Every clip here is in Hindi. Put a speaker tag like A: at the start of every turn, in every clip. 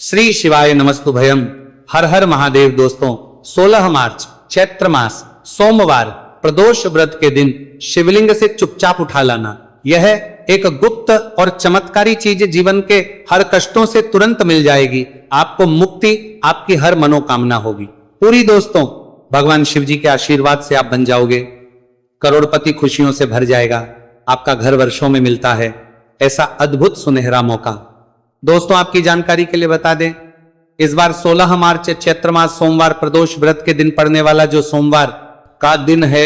A: श्री शिवाय नमस्तुभयम। हर हर महादेव। दोस्तों 16 मार्च चैत्र मास सोमवार प्रदोष व्रत के दिन शिवलिंग से चुपचाप उठा लाना, यह एक गुप्त और चमत्कारी चीज जीवन के हर कष्टों से तुरंत मिल जाएगी। आपको मुक्ति, आपकी हर मनोकामना होगी पूरी। दोस्तों भगवान शिव जी के आशीर्वाद से आप बन जाओगे, करोड़पति खुशियों से भर जाएगा। आपका घर वर्षों में मिलता है ऐसा अद्भुत सुनहरा मौका। दोस्तों आपकी जानकारी के लिए बता दें, इस बार 16 मार्च चैत्र मास सोमवार प्रदोष व्रत के दिन पड़ने वाला जो सोमवार का दिन है,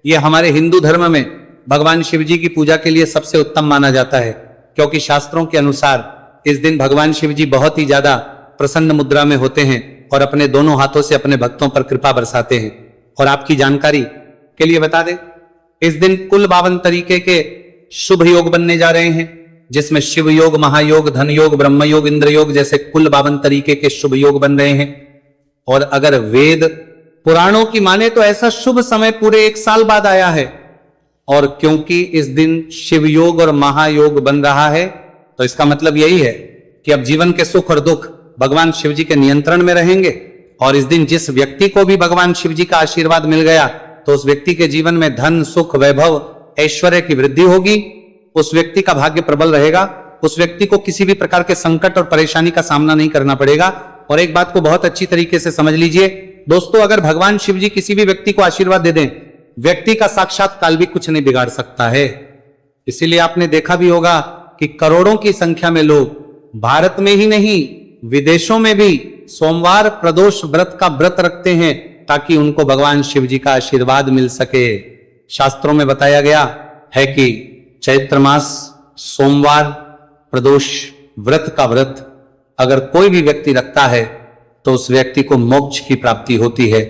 A: यह हमारे हिंदू धर्म में भगवान शिव जी की पूजा के लिए सबसे उत्तम माना जाता है, क्योंकि शास्त्रों के अनुसार इस दिन भगवान शिव जी बहुत ही ज्यादा प्रसन्न मुद्रा में होते हैं और अपने दोनों हाथों से अपने भक्तों पर कृपा बरसाते हैं। और आपकी जानकारी के लिए बता दें, इस दिन कुल 52 तरीके के शुभ योग बनने जा रहे हैं, जिसमें शिव योग, महायोग, धन योग, ब्रह्म योग, इंद्र योग जैसे कुल 52 तरीके के शुभ योग बन रहे हैं। और अगर वेद पुराणों की माने तो ऐसा शुभ समय पूरे 1 साल बाद आया है। और क्योंकि इस दिन शिव योग और महायोग बन रहा है, तो इसका मतलब यही है कि अब जीवन के सुख और दुख भगवान शिव जी के नियंत्रण में रहेंगे। और इस दिन जिस व्यक्ति को भी भगवान शिव जी का आशीर्वाद मिल गया, तो उस व्यक्ति के जीवन में धन, सुख, वैभव, ऐश्वर्य की वृद्धि होगी। उस व्यक्ति का भाग्य प्रबल रहेगा। उस व्यक्ति को किसी भी प्रकार के संकट और परेशानी का सामना नहीं करना पड़ेगा। और एक बात को बहुत अच्छी तरीके से समझ लीजिए दोस्तों, अगर भगवान शिव जी किसी भी व्यक्ति को आशीर्वाद दे दें, व्यक्ति का साक्षात काल भी कुछ नहीं बिगाड़ सकता है। इसीलिए आपने देखा भी होगा कि करोड़ों की संख्या में लोग भारत में ही नहीं विदेशों में भी सोमवार प्रदोष व्रत का व्रत रखते हैं, ताकि उनको भगवान शिव जी का आशीर्वाद मिल सके। शास्त्रों में बताया गया है कि चैत्र मास सोमवार प्रदोष व्रत का व्रत अगर कोई भी व्यक्ति रखता है, तो उस व्यक्ति को मोक्ष की प्राप्ति होती है।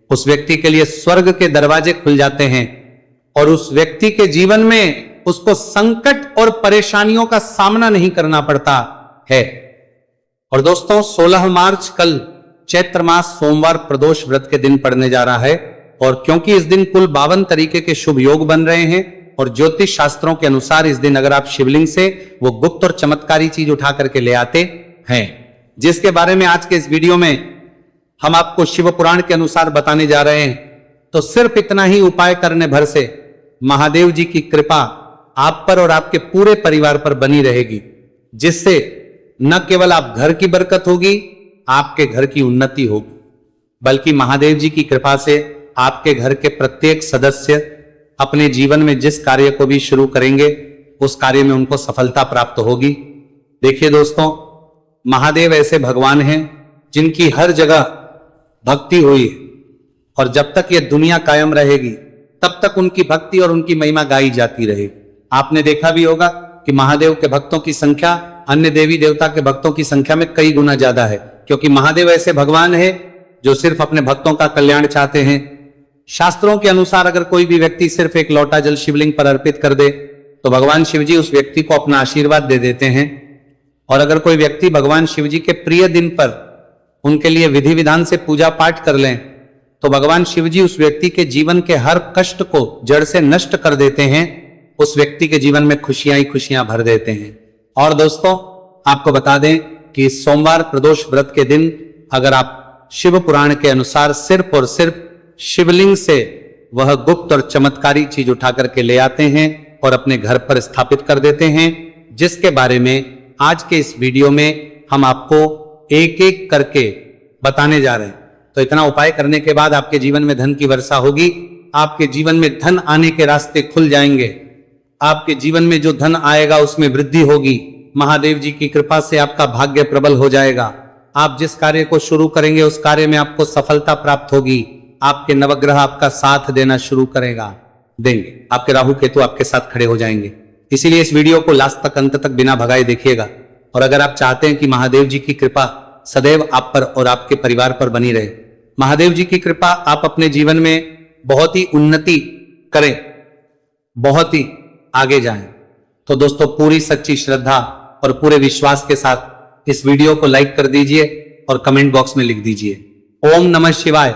A: उस व्यक्ति के लिए स्वर्ग के दरवाजे खुल जाते हैं और उस व्यक्ति के जीवन में उसको संकट और परेशानियों का सामना नहीं करना पड़ता है। और दोस्तों 16 मार्च कल चैत्र मास सोमवार प्रदोष व्रत के दिन पड़ने जा रहा है। और क्योंकि इस दिन कुल 52 तरीके के शुभ योग बन रहे हैं, और ज्योतिष शास्त्रों के अनुसार इस दिन अगर आप शिवलिंग से वो गुप्त और चमत्कारी चीज उठा करके ले आते हैं, जिसके बारे में आज के इस वीडियो में हम आपको शिव पुराण के अनुसार बताने जा रहे हैं, तो सिर्फ इतना ही उपाय करने भर से महादेव जी की कृपा आप पर और आपके पूरे परिवार पर बनी रहेगी, जिससे न केवल आप घर की बरकत होगी, आपके घर की उन्नति होगी, बल्कि महादेव जी की कृपा से आपके घर के प्रत्येक सदस्य अपने जीवन में जिस कार्य को भी शुरू करेंगे, उस कार्य में उनको सफलता प्राप्त होगी। देखिए दोस्तों, महादेव ऐसे भगवान हैं जिनकी हर जगह भक्ति हुई है, और जब तक ये दुनिया कायम रहेगी तब तक उनकी भक्ति और उनकी महिमा गाई जाती रहेगी। आपने देखा भी होगा कि महादेव के भक्तों की संख्या अन्य देवी देवता के भक्तों की संख्या में कई गुना ज्यादा है, क्योंकि महादेव ऐसे भगवान है जो सिर्फ अपने भक्तों का कल्याण चाहते हैं। शास्त्रों के अनुसार अगर कोई भी व्यक्ति सिर्फ एक लोटा जल शिवलिंग पर अर्पित कर दे, तो भगवान शिव जी उस व्यक्ति को अपना आशीर्वाद दे देते हैं। और अगर कोई व्यक्ति भगवान शिव जी के प्रिय दिन पर उनके लिए विधि विधान से पूजा पाठ कर लें, तो भगवान शिव जी उस व्यक्ति के जीवन के हर कष्ट को जड़ से नष्ट कर देते हैं। उस व्यक्ति के जीवन में खुशियां ही खुशियां भर देते हैं। और दोस्तों आपको बता दें कि सोमवार प्रदोष व्रत के दिन अगर आप शिव पुराण के अनुसार सिर्फ और सिर्फ शिवलिंग से वह गुप्त और चमत्कारी चीज उठा करके ले आते हैं और अपने घर पर स्थापित कर देते हैं, जिसके बारे में आज के इस वीडियो में हम आपको एक एक करके बताने जा रहे हैं। तो इतना उपाय करने के बाद आपके जीवन में धन की वर्षा होगी। आपके जीवन में धन आने के रास्ते खुल जाएंगे। आपके जीवन में जो धन आएगा उसमें वृद्धि होगी। महादेव जी की कृपा से आपका भाग्य प्रबल हो जाएगा। आप जिस कार्य को शुरू करेंगे उस कार्य में आपको सफलता प्राप्त होगी। आपके नवग्रह आपका साथ देना शुरू देंगे। आपके राहु केतु आपके साथ खड़े हो जाएंगे। इसीलिए इस वीडियो को लास्ट तक, अंत तक बिना भगाए देखिएगा। और अगर आप चाहते हैं कि महादेव जी की कृपा सदैव आप पर और आपके परिवार पर बनी रहे, महादेव जी की कृपा आप अपने जीवन में बहुत ही उन्नति करें, बहुत ही आगे जाएं, तो दोस्तों पूरी सच्ची श्रद्धा और पूरे विश्वास के साथ इस वीडियो को लाइक कर दीजिए और कमेंट बॉक्स में लिख दीजिए ओम नमः शिवाय,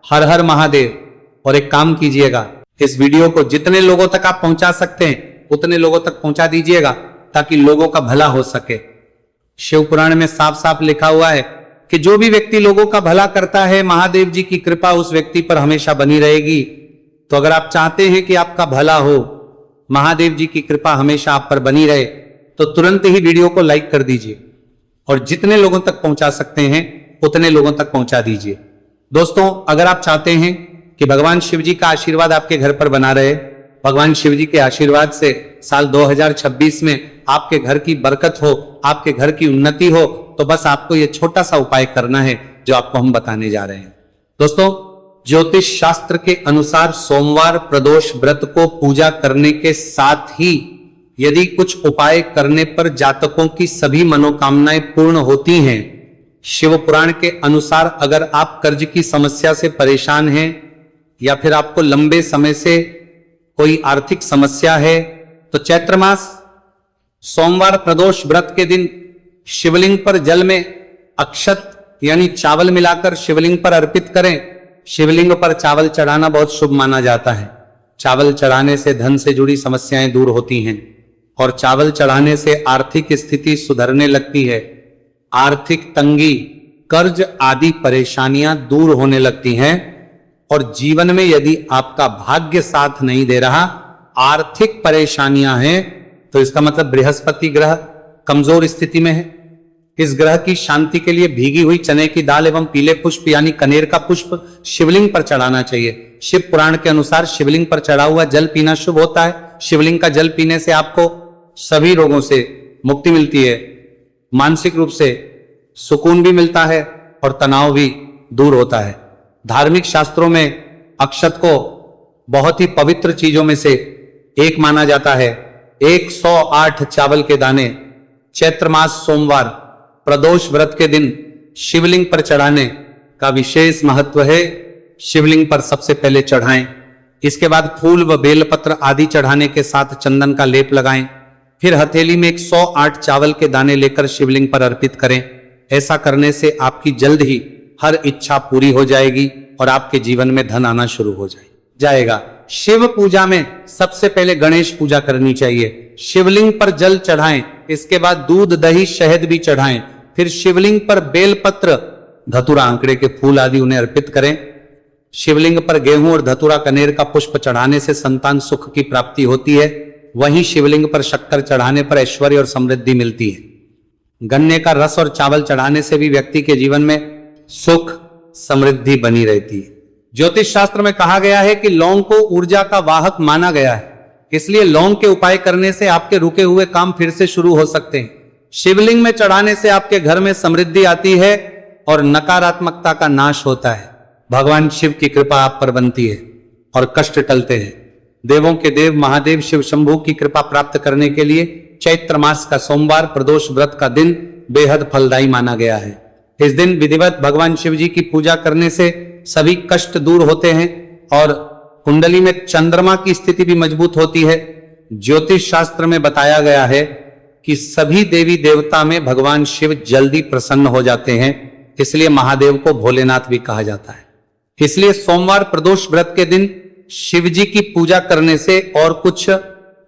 A: हर हर महादेव। और एक काम कीजिएगा, इस वीडियो को जितने लोगों तक आप पहुंचा सकते हैं उतने लोगों तक पहुंचा दीजिएगा, ताकि लोगों का भला हो सके। शिव पुराण में साफ साफ लिखा हुआ है कि जो भी व्यक्ति लोगों का भला करता है, महादेव जी की कृपा उस व्यक्ति पर हमेशा बनी रहेगी। तो अगर आप चाहते हैं कि आपका भला हो, महादेव जी की कृपा हमेशा आप पर बनी रहे, तो तुरंत ही वीडियो को लाइक कर दीजिए और जितने लोगों तक पहुंचा सकते हैं उतने लोगों तक पहुंचा दीजिए। दोस्तों, अगर आप चाहते हैं कि भगवान शिव जी का आशीर्वाद आपके घर पर बना रहे, भगवान शिव जी के आशीर्वाद से साल 2026 में आपके घर की बरकत हो, आपके घर की उन्नति हो, तो बस आपको यह छोटा सा उपाय करना है जो आपको हम बताने जा रहे हैं। दोस्तों, ज्योतिष शास्त्र के अनुसार सोमवार प्रदोष व्रत को पूजा करने के साथ ही यदि कुछ उपाय करने पर जातकों की सभी मनोकामनाएं पूर्ण होती हैं। शिव पुराण के अनुसार अगर आप कर्ज की समस्या से परेशान हैं या फिर आपको लंबे समय से कोई आर्थिक समस्या है, तो चैत्र मास सोमवार प्रदोष व्रत के दिन शिवलिंग पर जल में अक्षत यानी चावल मिलाकर शिवलिंग पर अर्पित करें। शिवलिंग पर चावल चढ़ाना बहुत शुभ माना जाता है। चावल चढ़ाने से धन से जुड़ी समस्याएं दूर होती हैं और चावल चढ़ाने से आर्थिक स्थिति सुधरने लगती है। आर्थिक तंगी, कर्ज आदि परेशानियां दूर होने लगती हैं और जीवन में यदि आपका भाग्य साथ नहीं दे रहा, आर्थिक परेशानियां हैं, तो इसका मतलब बृहस्पति ग्रह कमजोर स्थिति में है। इस ग्रह की शांति के लिए भीगी हुई चने की दाल एवं पीले पुष्प यानी कनेर का पुष्प शिवलिंग पर चढ़ाना चाहिए। शिव पुराण के अनुसार शिवलिंग पर चढ़ा हुआ जल पीना शुभ होता है। शिवलिंग का जल पीने से आपको सभी रोगों से मुक्ति मिलती है, मानसिक रूप से सुकून भी मिलता है और तनाव भी दूर होता है। धार्मिक शास्त्रों में अक्षत को बहुत ही पवित्र चीजों में से एक माना जाता है। 108 चावल के दाने चैत्र मास सोमवार प्रदोष व्रत के दिन शिवलिंग पर चढ़ाने का विशेष महत्व है। शिवलिंग पर सबसे पहले चढ़ाएं, इसके बाद फूल व बेलपत्र आदि चढ़ाने के साथ चंदन का लेप लगाएं, फिर हथेली में 108 चावल के दाने लेकर शिवलिंग पर अर्पित करें। ऐसा करने से आपकी जल्द ही हर इच्छा पूरी हो जाएगी और आपके जीवन में धन आना शुरू हो जाएगा। शिव पूजा में सबसे पहले गणेश पूजा करनी चाहिए। शिवलिंग पर जल चढ़ाएं, इसके बाद दूध दही शहद भी चढ़ाएं, फिर शिवलिंग पर बेलपत्र धतूरा आंकड़े के फूल आदि उन्हें अर्पित करें। शिवलिंग पर गेहूं और धतूरा कनेर का पुष्प चढ़ाने से संतान सुख की प्राप्ति होती है। वहीं शिवलिंग पर शक्कर चढ़ाने पर ऐश्वर्य और समृद्धि मिलती है। गन्ने का रस और चावल चढ़ाने से भी व्यक्ति के जीवन में सुख समृद्धि बनी रहती है। ज्योतिष शास्त्र में कहा गया है कि लौंग को ऊर्जा का वाहक माना गया है, इसलिए लौंग के उपाय करने से आपके रुके हुए काम फिर से शुरू हो सकते हैं। शिवलिंग में चढ़ाने से आपके घर में समृद्धि आती है और नकारात्मकता का नाश होता है। भगवान शिव की कृपा आप पर बनती है और कष्ट टलते हैं। देवों के देव महादेव शिव शंभू की कृपा प्राप्त करने के लिए चैत्र मास का सोमवार प्रदोष व्रत का दिन बेहद फलदायी माना गया है। इस दिन विधिवत भगवान शिव जी की पूजा करने से सभी कष्ट दूर होते हैं और कुंडली में चंद्रमा की स्थिति भी मजबूत होती है। ज्योतिष शास्त्र में बताया गया है कि सभी देवी देवता में भगवान शिव जल्दी प्रसन्न हो जाते हैं, इसलिए महादेव को भोलेनाथ भी कहा जाता है। इसलिए सोमवार प्रदोष व्रत के दिन शिव जी की पूजा करने से और कुछ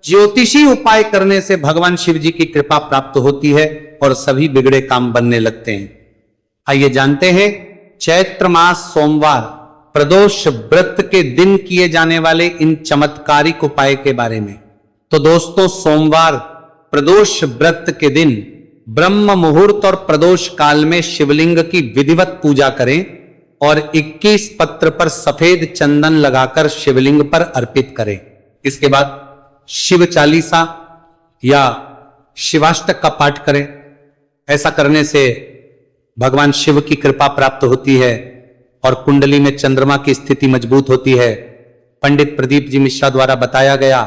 A: ज्योतिषी उपाय करने से भगवान शिव जी की कृपा प्राप्त होती है और सभी बिगड़े काम बनने लगते हैं। आइए जानते हैं चैत्र मास सोमवार प्रदोष व्रत के दिन किए जाने वाले इन चमत्कारिक उपाय के बारे में। तो दोस्तों, सोमवार प्रदोष व्रत के दिन ब्रह्म मुहूर्त और प्रदोष काल में शिवलिंग की विधिवत पूजा करें और 21 पत्र पर सफेद चंदन लगाकर शिवलिंग पर अर्पित करें। इसके बाद शिव चालीसा या शिवाष्टक का पाठ करें। ऐसा करने से भगवान शिव की कृपा प्राप्त होती है और कुंडली में चंद्रमा की स्थिति मजबूत होती है। पंडित प्रदीप जी मिश्रा द्वारा बताया गया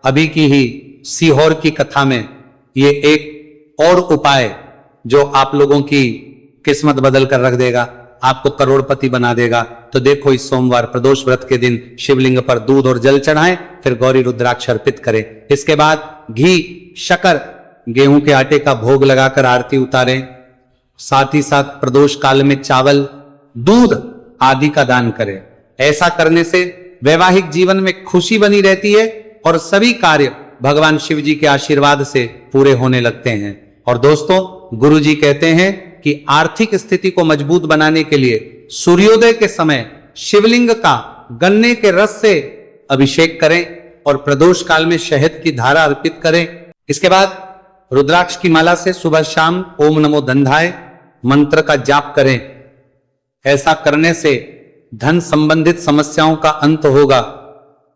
A: अभी की ही सीहोर की कथा में ये एक और उपाय जो आप लोगों की किस्मत बदल कर रख देगा, आपको करोड़पति बना देगा। तो देखो, इस सोमवार प्रदोष व्रत के दिन शिवलिंग पर दूध और जल चढ़ाएं, फिर गौरी रुद्राक्ष अर्पित करें। इसके बाद घी, शक्कर, गेहूं के आटे का भोग लगाकर आरती उतारें। साथ ही साथ प्रदोष काल में चावल, दूध आदि का दान करें। ऐसा करने से वैवाहिक जीवन में खुशी बनी रहती है और सभी कार्य भगवान शिव जी के आशीर्वाद से पूरे होने लगते हैं। और दोस्तों, गुरुजी कहते हैं कि आर्थिक स्थिति को मजबूत बनाने के लिए सूर्योदय के समय शिवलिंग का गन्ने के रस से अभिषेक करें और प्रदोष काल में शहद की धारा अर्पित करें। इसके बाद रुद्राक्ष की माला से सुबह शाम ओम नमो धनधाय मंत्र का जाप करें। ऐसा करने से धन संबंधित समस्याओं का अंत होगा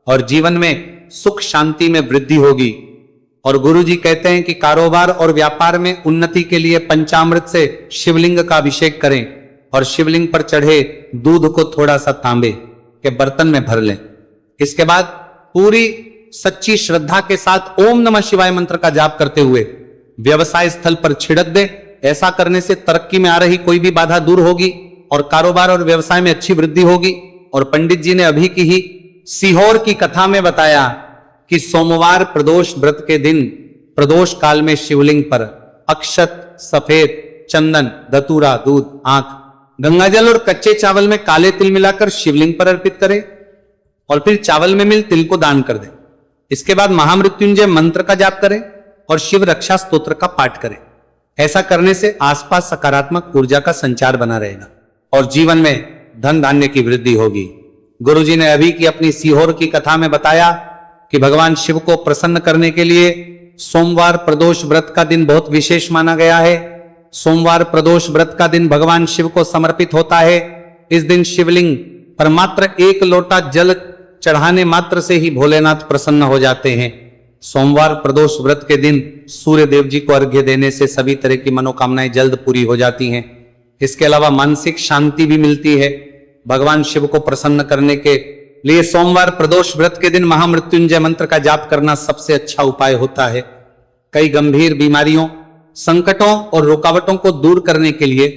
A: और जीवन में सुख शांति में वृद्धि होगी। और गुरुजी कहते हैं कि कारोबार और व्यापार में उन्नति के लिए पंचामृत से शिवलिंग का अभिषेक करें और शिवलिंग पर चढ़े दूध को थोड़ा सा तांबे के बर्तन में भर लें। इसके बाद पूरी सच्ची श्रद्धा के साथ ओम नमः शिवाय मंत्र का जाप करते हुए व्यवसाय स्थल पर छिड़क दे। ऐसा करने से तरक्की में आ रही कोई भी बाधा दूर होगी और कारोबार और व्यवसाय में अच्छी वृद्धि होगी। और पंडित जी ने अभी की ही सीहोर की कथा में बताया कि सोमवार प्रदोष व्रत के दिन प्रदोष काल में शिवलिंग पर अक्षत, सफेद चंदन, धतूरा, दूध, आंख, गंगाजल और कच्चे चावल में काले तिल मिलाकर शिवलिंग पर अर्पित करें और फिर चावल में मिल तिल को दान कर दें। इसके बाद महामृत्युंजय मंत्र का जाप करें और शिव रक्षा स्तोत्र का पाठ करें। ऐसा करने से आसपास सकारात्मक ऊर्जा का संचार बना रहेगा और जीवन में धन धान्य की वृद्धि होगी। गुरुजी ने अभी की अपनी सीहोर की कथा में बताया कि भगवान शिव को प्रसन्न करने के लिए सोमवार प्रदोष व्रत का दिन बहुत विशेष माना गया है। सोमवार प्रदोष व्रत का दिन भगवान शिव को समर्पित होता है। इस दिन शिवलिंग पर मात्र एक लोटा जल चढ़ाने मात्र से ही भोलेनाथ प्रसन्न हो जाते हैं। सोमवार प्रदोष व्रत के दिन सूर्य देव जी को अर्घ्य देने से सभी तरह की मनोकामनाएं जल्द पूरी हो जाती हैं। इसके अलावा मानसिक शांति भी मिलती है। भगवान शिव को प्रसन्न करने के लिए सोमवार प्रदोष व्रत के दिन महामृत्युंजय मंत्र का जाप करना सबसे अच्छा उपाय होता है। कई गंभीर बीमारियों, संकटों और रुकावटों को दूर करने के लिए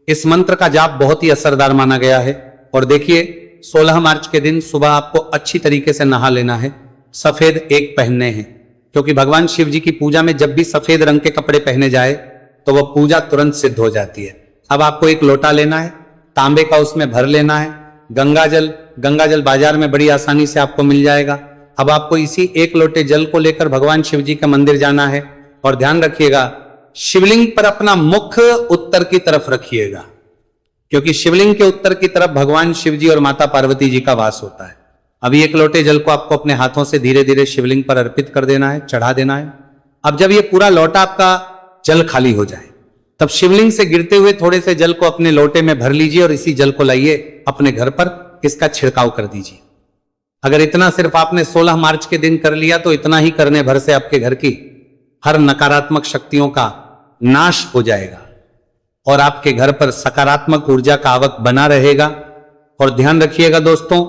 A: इस मंत्र का जाप बहुत ही असरदार माना गया है। और देखिए, 16 मार्च के दिन सुबह आपको अच्छी तरीके से नहा लेना है, सफेद एक पहनने हैं, क्योंकि भगवान शिव जी की पूजा में जब भी सफेद रंग के कपड़े पहने जाए तो वह पूजा तुरंत सिद्ध हो जाती है। अब आपको एक लोटा लेना है, तांबे का उसमें भर लेना है। गंगाजल बाजार में बड़ी आसानी से आपको मिल जाएगा। अब आपको इसी एक लोटे जल को लेकर भगवान शिव जी का मंदिर जाना है और ध्यान रखिएगा, शिवलिंग पर अपना मुख उत्तर की तरफ रखिएगा, क्योंकि शिवलिंग के उत्तर की तरफ भगवान शिव जी और माता पार्वती जी का वास होता है। अभी एक लोटे जल को आपको अपने हाथों से धीरे धीरे शिवलिंग पर अर्पित कर देना है, चढ़ा देना है। अब जब ये पूरा लोटा आपका जल खाली हो जाए, तब शिवलिंग से गिरते हुए थोड़े से जल को अपने लोटे में भर लीजिए और इसी जल को लाइए अपने घर पर, इसका छिड़काव कर दीजिए। अगर इतना सिर्फ आपने 16 मार्च के दिन कर लिया तो इतना ही करने भर से आपके घर की हर नकारात्मक शक्तियों का नाश हो जाएगा और आपके घर पर सकारात्मक ऊर्जा का आवक बना रहेगा। और ध्यान रखिएगा दोस्तों,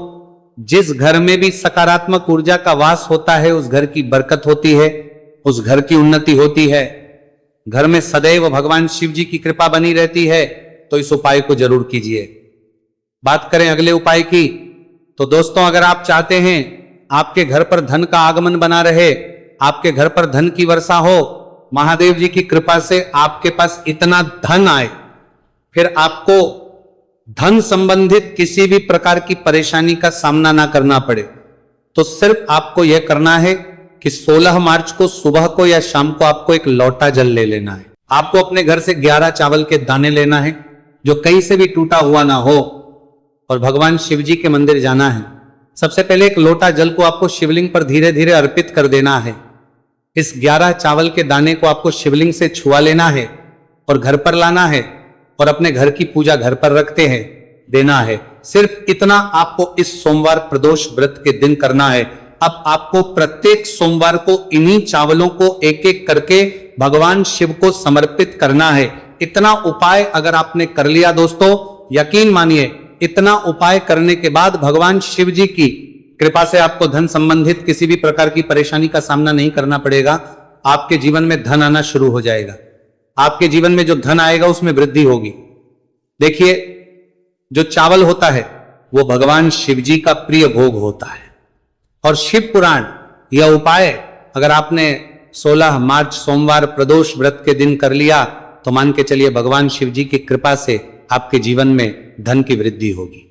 A: जिस घर में भी सकारात्मक ऊर्जा का वास होता है उस घर की बरकत होती है, उस घर की उन्नति होती है, घर में सदैव भगवान शिव जी की कृपा बनी रहती है। तो इस उपाय को जरूर कीजिए। बात करें अगले उपाय की, तो दोस्तों, अगर आप चाहते हैं आपके घर पर धन का आगमन बना रहे, आपके घर पर धन की वर्षा हो, महादेव जी की कृपा से आपके पास इतना धन आए, फिर आपको धन संबंधित किसी भी प्रकार की परेशानी का सामना ना करना पड़े, तो सिर्फ आपको यह करना है कि 16 मार्च को सुबह को या शाम को आपको एक लोटा जल ले लेना है। आपको अपने घर से 11 चावल के दाने लेना है जो कहीं से भी टूटा हुआ ना हो और भगवान शिव जी के मंदिर जाना है। सबसे पहले एक लोटा जल को आपको शिवलिंग पर धीरे धीरे अर्पित कर देना है। इस 11 चावल के दाने को आपको शिवलिंग से छुआ लेना है और घर पर लाना है और अपने घर की पूजा घर पर रखते हैं देना है। सिर्फ इतना आपको इस सोमवार प्रदोष व्रत के दिन करना है। अब आपको प्रत्येक सोमवार को इन्हीं चावलों को एक एक करके भगवान शिव को समर्पित करना है। इतना उपाय अगर आपने कर लिया दोस्तों, यकीन मानिए, इतना उपाय करने के बाद भगवान शिव जी की कृपा से आपको धन संबंधित किसी भी प्रकार की परेशानी का सामना नहीं करना पड़ेगा। आपके जीवन में धन आना शुरू हो जाएगा। आपके जीवन में जो धन आएगा उसमें वृद्धि होगी। देखिए, जो चावल होता है वो भगवान शिव जी का प्रिय भोग होता है और शिव पुराण यह उपाय अगर आपने 16 मार्च सोमवार प्रदोष व्रत के दिन कर लिया तो मान के चलिए भगवान शिव जी की कृपा से आपके जीवन में धन की वृद्धि होगी।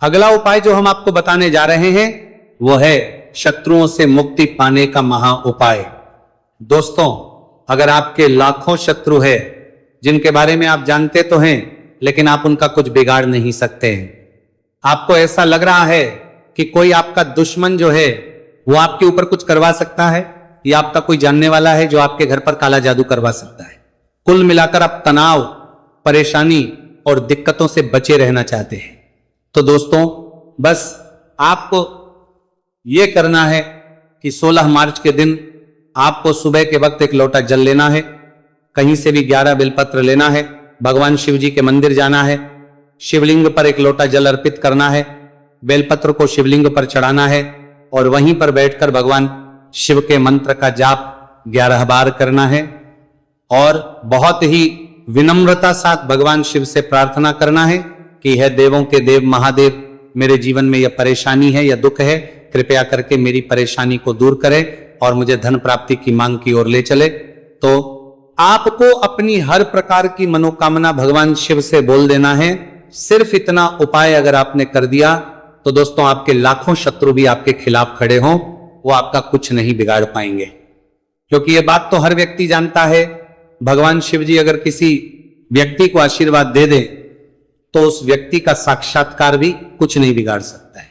A: अगला उपाय जो हम आपको बताने जा रहे हैं वो है शत्रुओं से मुक्ति पाने का महा उपाय। दोस्तों, अगर आपके लाखों शत्रु है जिनके बारे में आप जानते तो हैं लेकिन आप उनका कुछ बिगाड़ नहीं सकते हैं, आपको ऐसा लग रहा है कि कोई आपका दुश्मन जो है वो आपके ऊपर कुछ करवा सकता है या आपका कोई जानने वाला है जो आपके घर पर काला जादू करवा सकता है, कुल मिलाकर आप तनाव, परेशानी और दिक्कतों से बचे रहना चाहते हैं, तो दोस्तों बस आपको यह करना है कि 16 मार्च के दिन आपको सुबह के वक्त एक लोटा जल लेना है, कहीं से भी 11 बेलपत्र लेना है, भगवान शिव जी के मंदिर जाना है, शिवलिंग पर एक लोटा जल अर्पित करना है, बेलपत्र को शिवलिंग पर चढ़ाना है और वहीं पर बैठकर भगवान शिव के मंत्र का जाप 11 बार करना है और बहुत ही विनम्रता साथ भगवान शिव से प्रार्थना करना है कि है देवों के देव महादेव, मेरे जीवन में यह परेशानी है या दुख है, कृपया करके मेरी परेशानी को दूर करे और मुझे धन प्राप्ति की मांग की ओर ले चले। तो आपको अपनी हर प्रकार की मनोकामना भगवान शिव से बोल देना है। सिर्फ इतना उपाय अगर आपने कर दिया तो दोस्तों आपके लाखों शत्रु भी आपके खिलाफ खड़े हों, वो आपका कुछ नहीं बिगाड़ पाएंगे, क्योंकि ये बात तो हर व्यक्ति जानता है, भगवान शिव जी अगर किसी व्यक्ति को आशीर्वाद दे दे तो उस व्यक्ति का साक्षात्कार भी कुछ नहीं बिगाड़ सकता है।